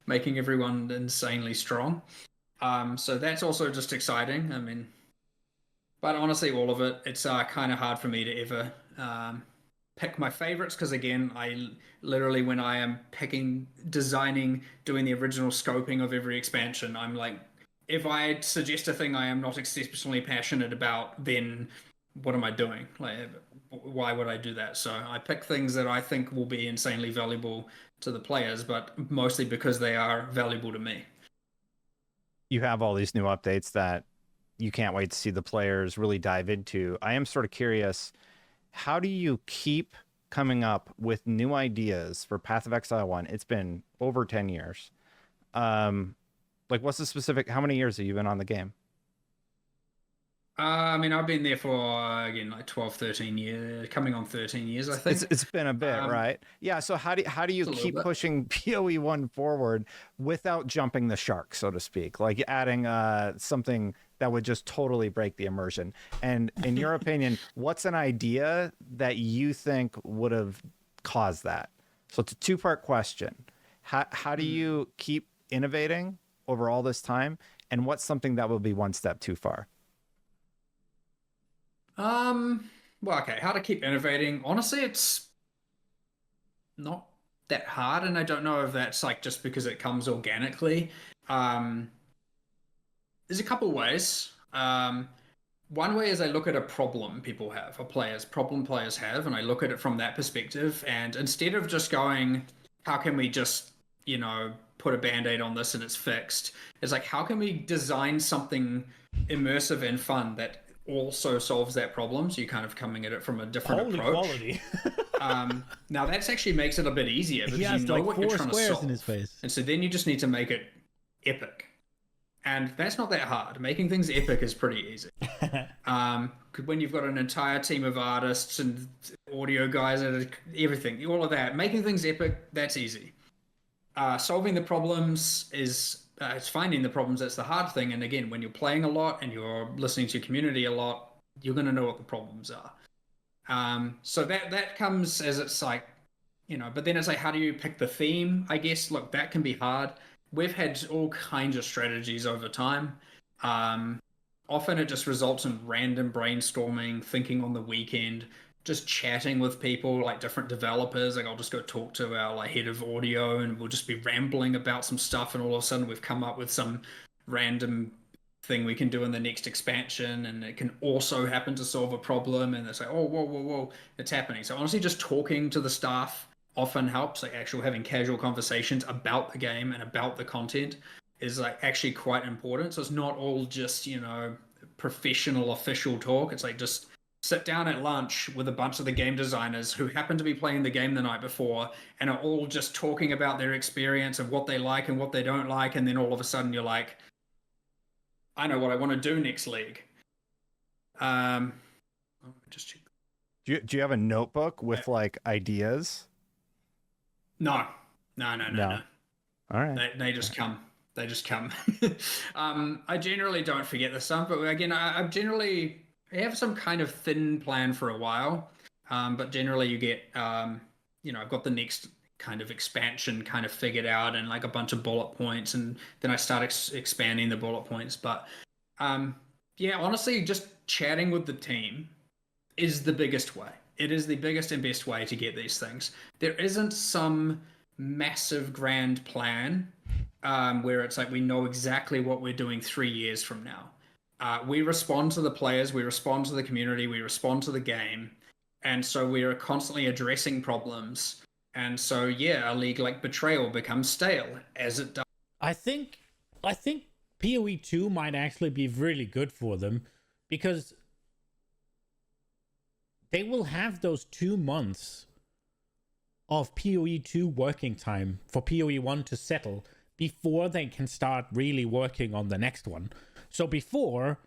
making everyone insanely strong. So that's also just exciting. I mean, but honestly, all of it, it's kind of hard for me to ever pick my favorites because again, I literally, when I am designing, doing the original scoping of every expansion, I'm like, if I suggest a thing I am not exceptionally passionate about, then what am I doing? Like, why would I do that? So I pick things that I think will be insanely valuable to the players, but mostly because they are valuable to me. You have all these new updates that you can't wait to see the players really dive into. I am sort of curious, how do you keep coming up with new ideas for Path of Exile 1? It's been over 10 years. Like, what's the specific, how many years have you been on the game? I mean, I've been there for, again, like 12, 13 years, coming on 13 years, I think. It's been a bit, right? Yeah, so how do you keep pushing PoE 1 forward without jumping the shark, so to speak? Like adding something that would just totally break the immersion. And in your opinion, what's an idea that you think would have caused that? So it's a two-part question. How do you keep innovating over all this time, and what's something that will be one step too far? Well, okay, how to keep innovating. Honestly, it's not that hard, and I don't know if that's like just because it comes organically. There's a couple ways. one way is I look at a problem people have, or problem players have, and I look at it from that perspective. And instead of just going, how can we just, put a band-aid on this and it's fixed? It's like, how can we design something immersive and fun that also solves that problem? So you're kind of coming at it from a different Holy approach. quality. Now that actually makes it a bit easier because He has you know like what you're 4 trying to squares solve. in his face. And so then you just need to make it epic. And that's not that hard. Making things epic is pretty easy. When you've got an entire team of artists and audio guys and everything, all of that, making things epic, that's easy. Solving the problems is it's finding the problems that's the hard thing. And again, when you're playing a lot and you're listening to your community a lot, you're going to know what the problems are. So that comes as it's like, but then it's like, how do you pick the theme? I guess, look, that can be hard. We've had all kinds of strategies over time. Often it just results in random brainstorming, thinking on the weekend, just chatting with people, like different developers. Like I'll just go talk to our head of audio and we'll just be rambling about some stuff, and all of a sudden we've come up with some random thing we can do in the next expansion, and it can also happen to solve a problem. And it's like, oh, whoa, it's happening. So honestly, just talking to the staff often helps. Like actual having casual conversations about the game and about the content is like actually quite important. So it's not all just professional official talk. It's like just sit down at lunch with a bunch of the game designers who happen to be playing the game the night before and are all just talking about their experience of what they like and what they don't like. And then all of a sudden you're like, I know what I want to do next league. Just check. Do you have a notebook with like ideas? No. All right. They just come. They just come. I generally don't forget this stuff, but again, I generally have some kind of thin plan for a while. But generally you get, I've got the next kind of expansion kind of figured out and like a bunch of bullet points, and then I start expanding the bullet points. But honestly, just chatting with the team is the biggest way. It is the biggest and best way to get these things. There isn't some massive grand plan where it's like we know exactly what we're doing 3 years from now. We respond to the players, we respond to the community, we respond to the game. And so we are constantly addressing problems. And so, a league like Betrayal becomes stale, as it does. I think PoE 2 might actually be really good for them, because they will have those 2 months of PoE 2 working time for PoE 1 to settle before they can start really working on the next one. So before,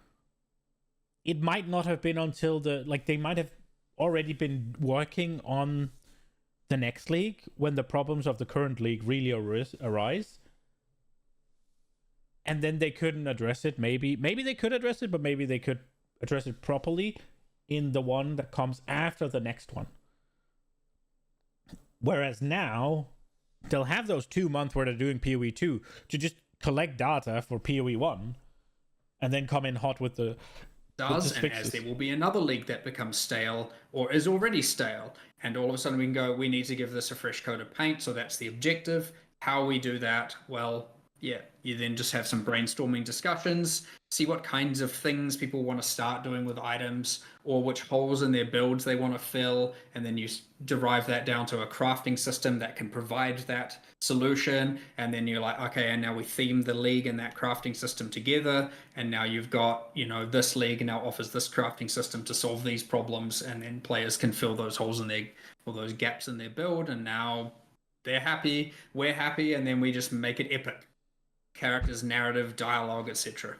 it might not have been until they might have already been working on the next league when the problems of the current league really arise. And then they couldn't address it. Maybe they could address it, but maybe they could address it properly in the one that comes after the next one. Whereas now, they'll have those 2 months where they're doing PoE 2 to just collect data for PoE 1 and then come in hot with the and as there will be another league that becomes stale or is already stale, and all of a sudden we can go, we need to give this a fresh coat of paint. So that's the objective. How we do that? Well, you then just have some brainstorming discussions, see what kinds of things people want to start doing with items, or which holes in their builds they want to fill, and then you derive that down to a crafting system that can provide that solution. And then you're like, okay, and now we theme the league and that crafting system together, and now you've got, this league now offers this crafting system to solve these problems, and then players can fill those holes in their, or those gaps in their build, and now they're happy, we're happy, and then we just make it epic. Characters, narrative, dialogue, etc.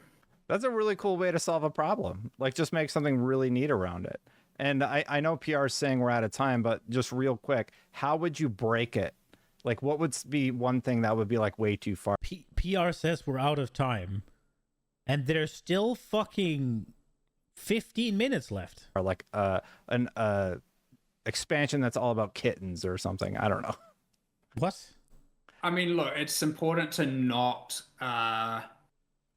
That's a really cool way to solve a problem. Like, just make something really neat around it. And I know PR is saying we're out of time, but just real quick, how would you break it? Like, what would be one thing that would be like way too far? PR says we're out of time, and there's still fucking 15 minutes left. Or like an expansion that's all about kittens or something. I don't know. What? I mean, look, it's important to not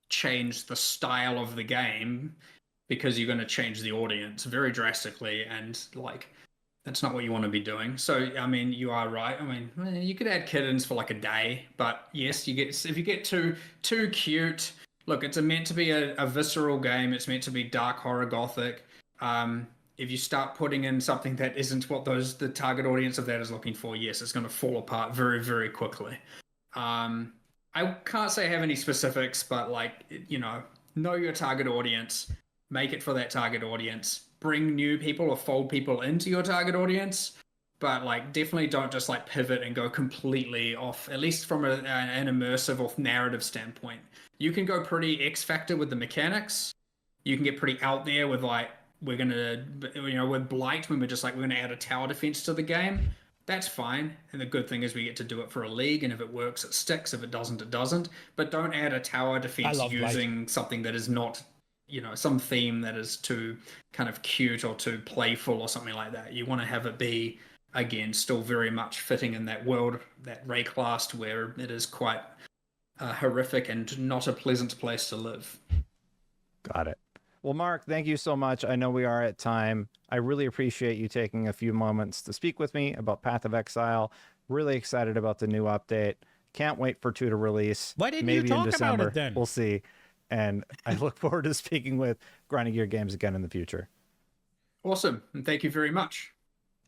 change the style of the game, because you're going to change the audience very drastically, and that's not what you want to be doing. So, I mean, you are right. I mean, you could add kittens for like a day, but yes, if you get too cute, look, it's meant to be a visceral game. It's meant to be dark horror gothic. If you start putting in something that isn't what the target audience of that is looking for, yes, it's going to fall apart very, very quickly. I can't say I have any specifics, but like, know your target audience, make it for that target audience, bring new people or fold people into your target audience, but like definitely don't just like pivot and go completely off, at least from an immersive or narrative standpoint. You can go pretty X Factor with the mechanics. You can get pretty out there with like, we're gonna, with Blight, when we're just like, we're gonna add a tower defense to the game. That's fine. And the good thing is we get to do it for a league, and if it works, it sticks. If it doesn't, it doesn't. But don't add a tower defense using something that is not, some theme that is too kind of cute or too playful or something like that. You want to have it be, again, still very much fitting in that world, that Rayclast, where it is quite horrific and not a pleasant place to live. Got it. Well, Mark, thank you so much. I know we are at time. I really appreciate you taking a few moments to speak with me about Path of Exile. Really excited about the new update. Can't wait for 2 to release. Why didn't Maybe you talk in December. about it then? We'll see. And I look forward to speaking with Grinding Gear Games again in the future. Awesome. And thank you very much.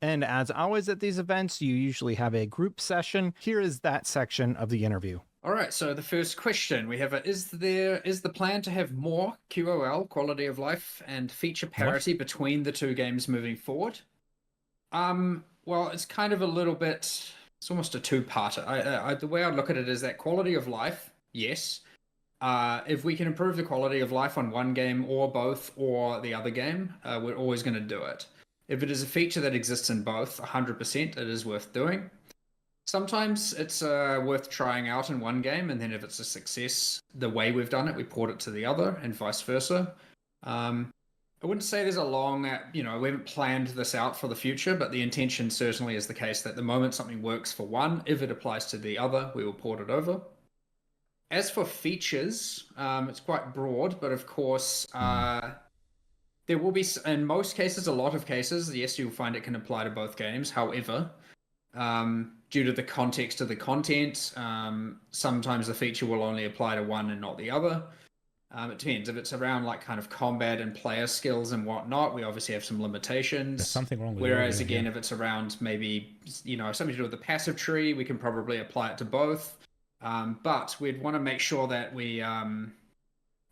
And as always at these events, you usually have a group session. Here is that section of the interview. All right, so the first question we have is the plan to have more QOL, quality of life, and feature parity between the 2 games moving forward? Well, it's kind of a little bit, it's almost a two-parter. The way I look at it is that quality of life, yes. If we can improve the quality of life on one game or both or the other game, we're always going to do it. If it is a feature that exists in both, 100%, it is worth doing. Sometimes it's worth trying out in one game, and then if it's a success, the way we've done it, we port it to the other, and vice versa. I wouldn't say there's a long, we haven't planned this out for the future, but the intention certainly is the case that the moment something works for one, if it applies to the other, we will port it over. As for features, it's quite broad, but of course, there will be, in most cases, a lot of cases, yes, you'll find it can apply to both games. However, due to the context of the content, sometimes the feature will only apply to one and not the other. It depends. If it's around like kind of combat and player skills and whatnot, we obviously have some limitations. There's something wrong with Whereas again, if it's around maybe, something to do with the passive tree, we can probably apply it to both. But we'd want to make sure that we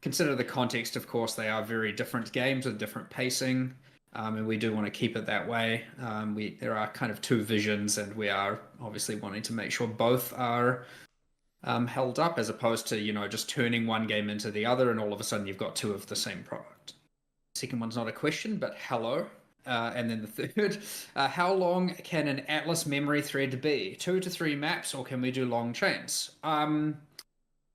consider the context. Of course, they are very different games with different pacing. And we do want to keep it that way. There are kind of 2 visions, and we are obviously wanting to make sure both are held up, as opposed to, just turning one game into the other, and all of a sudden you've got 2 of the same product. Second one's not a question, but hello. And then the third, how long can an Atlas memory thread be? 2 to 3 maps, or can we do long chains?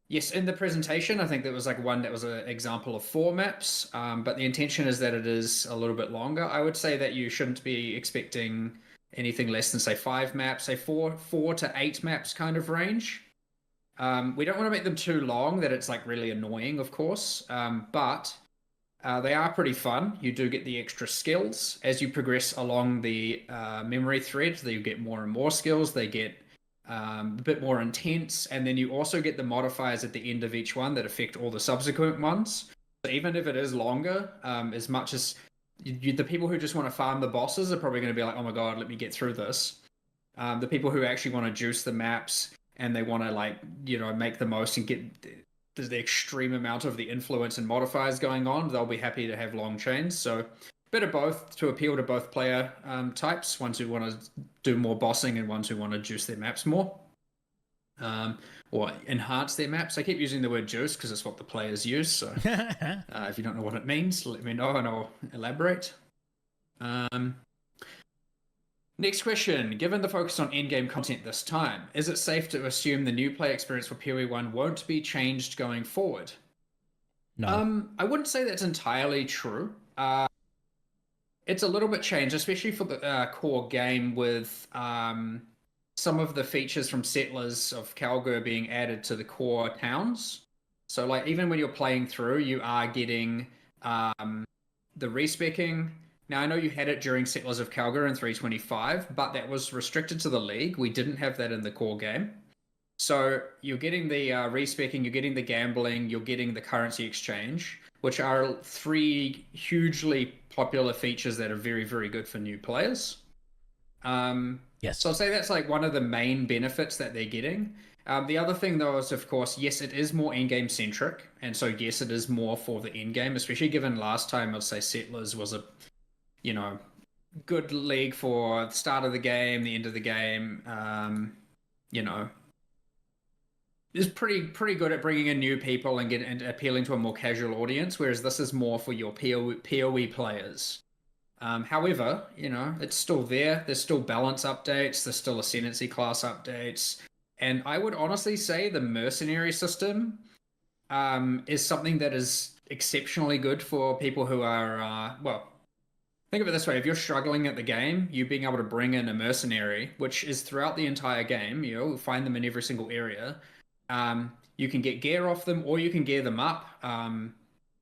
Yes, in the presentation, I think there was like one that was an example of 4 maps, but the intention is that it is a little bit longer. I would say that you shouldn't be expecting anything less than, say, 5 maps, say 4 to 8 maps kind of range. We don't want to make them too long that it's like really annoying, of course, but they are pretty fun. You do get the extra skills. As you progress along the memory thread, you get more and more skills. They get a bit more intense, and then you also get the modifiers at the end of each one that affect all the subsequent ones. So even if it is longer, as much as the people who just want to farm the bosses are probably going to be like, oh my god, let me get through this. The people who actually want to juice the maps and they want to make the most and get the extreme amount of the influence and modifiers going on, they'll be happy to have long chains. So bit of both to appeal to both player types, ones who want to do more bossing and ones who want to juice their maps more, or enhance their maps. I keep using the word juice because it's what the players use, so if you don't know what it means, let me know and I'll elaborate. Next question. Given the focus on endgame content this time, is it safe to assume the new play experience for PoE1 won't be changed going forward? No. I wouldn't say that's entirely true. It's a little bit changed, especially for the core game, with some of the features from Settlers of Calgur being added to the core towns. So like even when you're playing through, you are getting the respecking. Now I know you had it during Settlers of Calgur in 3.25, but that was restricted to the league. We didn't have that in the core game. So you're getting the respecking, you're getting the gambling, you're getting the currency exchange, which are three hugely popular features that are very, very good for new players. So Yes. I'll say that's like one of the main benefits that they're getting. The other thing, though, is of course, yes, it is more endgame centric, and so yes, it is more for the endgame, especially given last time I'd say Settlers was a, you know, good league for the start of the game, the end of the game. You know, is pretty good at bringing in new people and appealing to a more casual audience, whereas this is more for your PoE players. However, you know, it's still there. There's still balance updates. There's still ascendancy class updates. And I would honestly say the mercenary system is something that is exceptionally good for people who are, well, think of it this way. If you're struggling at the game, you being able to bring in a mercenary, which is throughout the entire game, you'll find them in every single area. You can get gear off them or you can gear them up.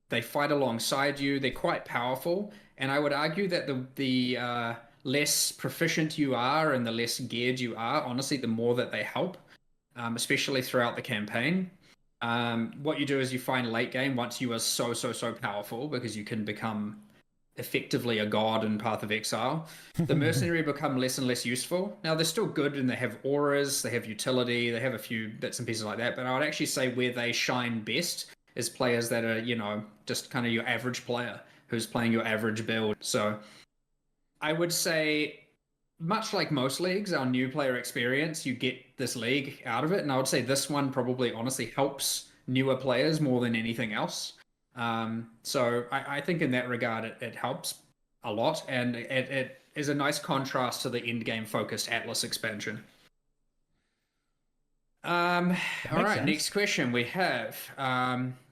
They fight alongside you. They're quite powerful. And I would argue that the less proficient you are and the less geared you are, honestly, the more that they help, especially throughout the campaign. What you do is you find late game once you are so powerful because you can become effectively a god in Path of Exile. The mercenary become less and less useful. Now they're still good and they have auras, they have utility, they have a few bits and pieces like that. But I would actually say where they shine best is players that are, you know, just kind of your average player who's playing your average build. So I would say, much like most leagues, our new player experience, you get this league out of it. And I would say this one probably honestly helps newer players more than anything else. So I think in that regard, it helps a lot. And it is a nice contrast to the end game focused Atlas expansion. All right, sense. next question we have.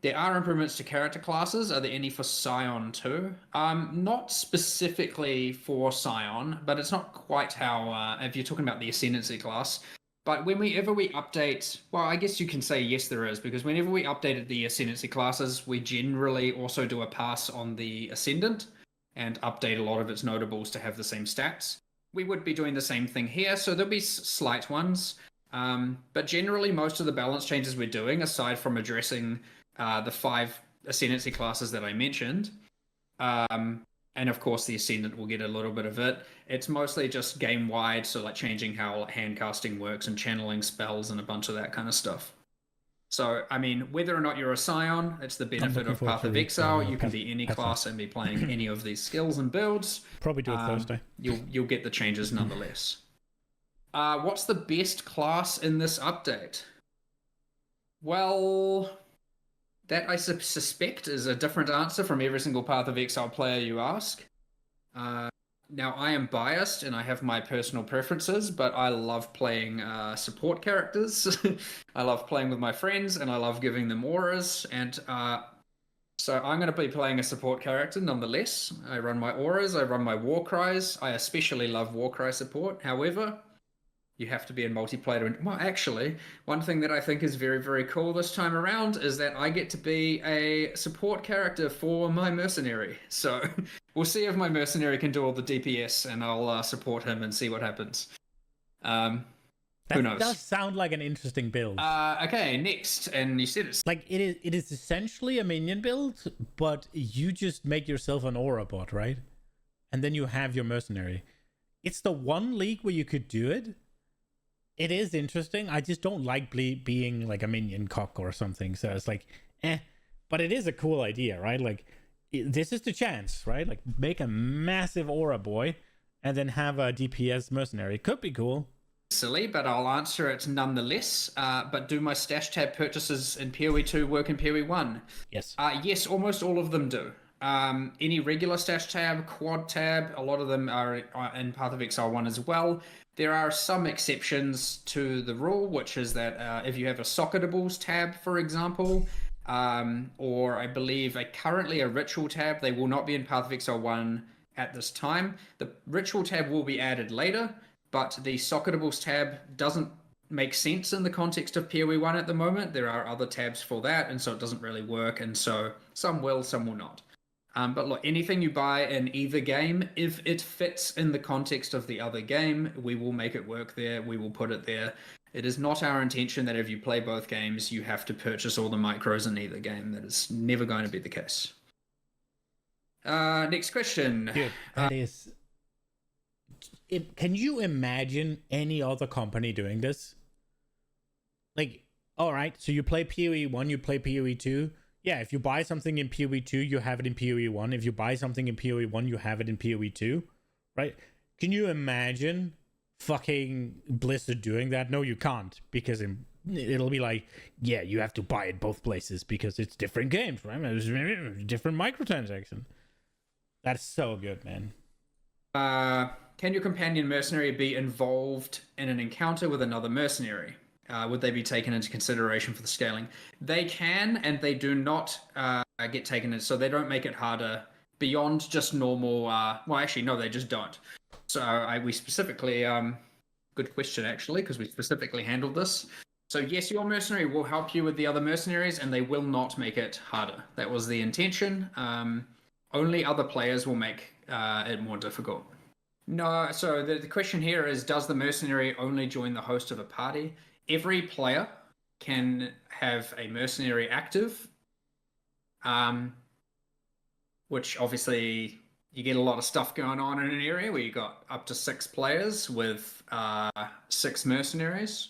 There are improvements to character classes. Are there any for Scion too? Not specifically for Scion, but it's not quite how, if you're talking about the Ascendancy class, but whenever we update, well, I guess you can say yes, there is, because whenever we updated the Ascendancy classes, we generally also do a pass on the Ascendant and update a lot of its notables to have the same stats. We would be doing the same thing here, so there'll be slight ones. But generally, most of the balance changes we're doing, aside from addressing the 5 Ascendancy classes that I mentioned, and of course the Ascendant will get a little bit of it, it's mostly just game-wide, so like changing how hand casting works and channeling spells and a bunch of that kind of stuff. So, I mean, whether or not you're a Scion, it's the benefit of Path of Exile. You can be any class and be playing any of these skills and builds. Probably do it Thursday. You'll get the changes nonetheless. What's the best class in this update? Well, that I suspect is a different answer from every single Path of Exile player you ask. Now, I am biased and I have my personal preferences, but I love playing support characters. I love playing with my friends and I love giving them auras. And so I'm going to be playing a support character nonetheless. I run my auras, I run my war cries. I especially love war cry support. However, you have to be in multiplayer. Well, actually, one thing that I think is very, very cool this time around is that I get to be a support character for my mercenary. So we'll see if my mercenary can do all the DPS, and I'll support him and see what happens. Who knows? That does sound like an interesting build. Okay, next. And you said it's... Like, it is essentially a minion build, but you just make yourself an aura bot, right? And then you have your mercenary. It's the one league where you could do it. It is interesting. I just don't like being like a minion cock or something. So it's like, but it is a cool idea, right? Like, this is the chance, right? Like, make a massive aura boy and then have a DPS mercenary. Could be cool. Silly, but I'll answer it nonetheless. But do my stash tab purchases in PoE 2 work in PoE 1? Yes. Yes, almost all of them do. Any regular stash tab, quad tab, a lot of them are in Path of Exile 1 as well. There are some exceptions to the rule, which is that if you have a Socketables tab, for example, or I believe currently a Ritual tab, they will not be in Path of Exile 1 at this time. The Ritual tab will be added later, but the Socketables tab doesn't make sense in the context of PoE 1 at the moment. There are other tabs for that, and so it doesn't really work, and so some will, some will not. But look, anything you buy in either game, if it fits in the context of the other game, we will make it work there. We will put it there. It is not our intention that if you play both games, you have to purchase all the micros in either game. That is never going to be the case. Next question. Dude, that is... Can you imagine any other company doing this? Like, all right, so you play PoE 1, you play PoE 2. Yeah, if you buy something in PoE 2, you have it in PoE 1. If you buy something in PoE 1, you have it in PoE 2, right? Can you imagine fucking Blizzard doing that? No, you can't, because it'll be like, yeah, you have to buy it both places because it's different games, right? There's different microtransaction. That's so good, man. Can your companion mercenary be involved in an encounter with another mercenary? Would they be taken into consideration for the scaling? They can, and they do not get taken in, so they don't make it harder beyond just normal. Well, actually, no, they just don't. So we specifically, good question actually, because we specifically handled this. So yes, your mercenary will help you with the other mercenaries, and they will not make it harder. That was the intention. Only other players will make it more difficult. No, so the question here is, does the mercenary only join the host of a party? Every player can have a mercenary active, which obviously you get a lot of stuff going on in an area where you got up to 6 players with 6 mercenaries.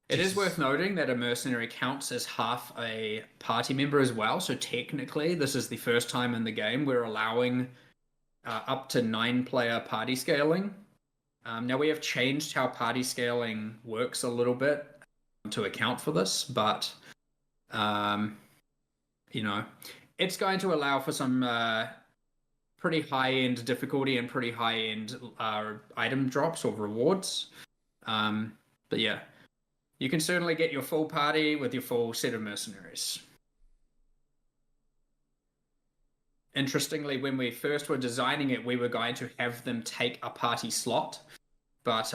It is worth noting that a mercenary counts as half a party member as well, so technically this is the first time in the game we're allowing up to 9-player party scaling. Now we have changed how party scaling works a little bit to account for this, but you know, it's going to allow for some pretty high-end difficulty and pretty high-end item drops or rewards. But yeah, you can certainly get your full party with your full set of mercenaries. Interestingly, when we first were designing it, we were going to have them take a party slot, but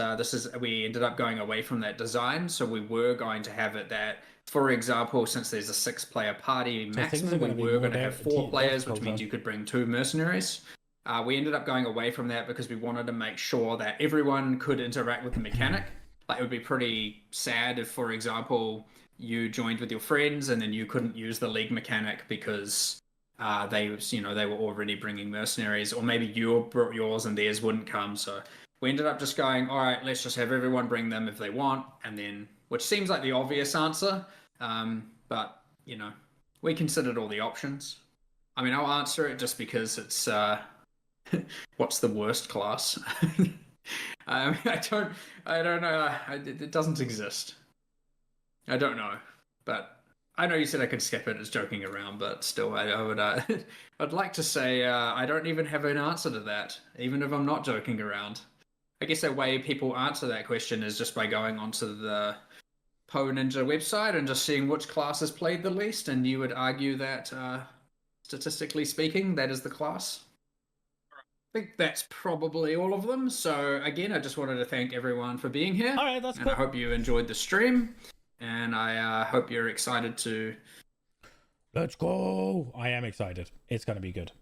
we ended up going away from that design. So we were going to have it that, for example, since there's a 6-player party maximum, we were going to have 4 players, which means you could bring 2 mercenaries. We ended up going away from that because we wanted to make sure that everyone could interact with the mechanic. Like, it would be pretty sad if, for example, you joined with your friends and then you couldn't use the league mechanic because they were already bringing mercenaries, or maybe you brought yours and theirs wouldn't come. So we ended up just going, all right, let's just have everyone bring them if they want, and then, which seems like the obvious answer, but you know, we considered all the options. I mean, I'll answer it just because it's what's the worst class? I don't know. It doesn't exist. I don't know, but I know you said I could skip it as joking around, but still, I would. I'd like to say I don't even have an answer to that, even if I'm not joking around. I guess a way people answer that question is just by going onto the Poe Ninja website and just seeing which class is played the least, and you would argue that, statistically speaking, that is the class. I think that's probably all of them. So again, I just wanted to thank everyone for being here. All right, that's and cool. I hope you enjoyed the stream, and I hope you're excited to... Let's go. I am excited. It's going to be good.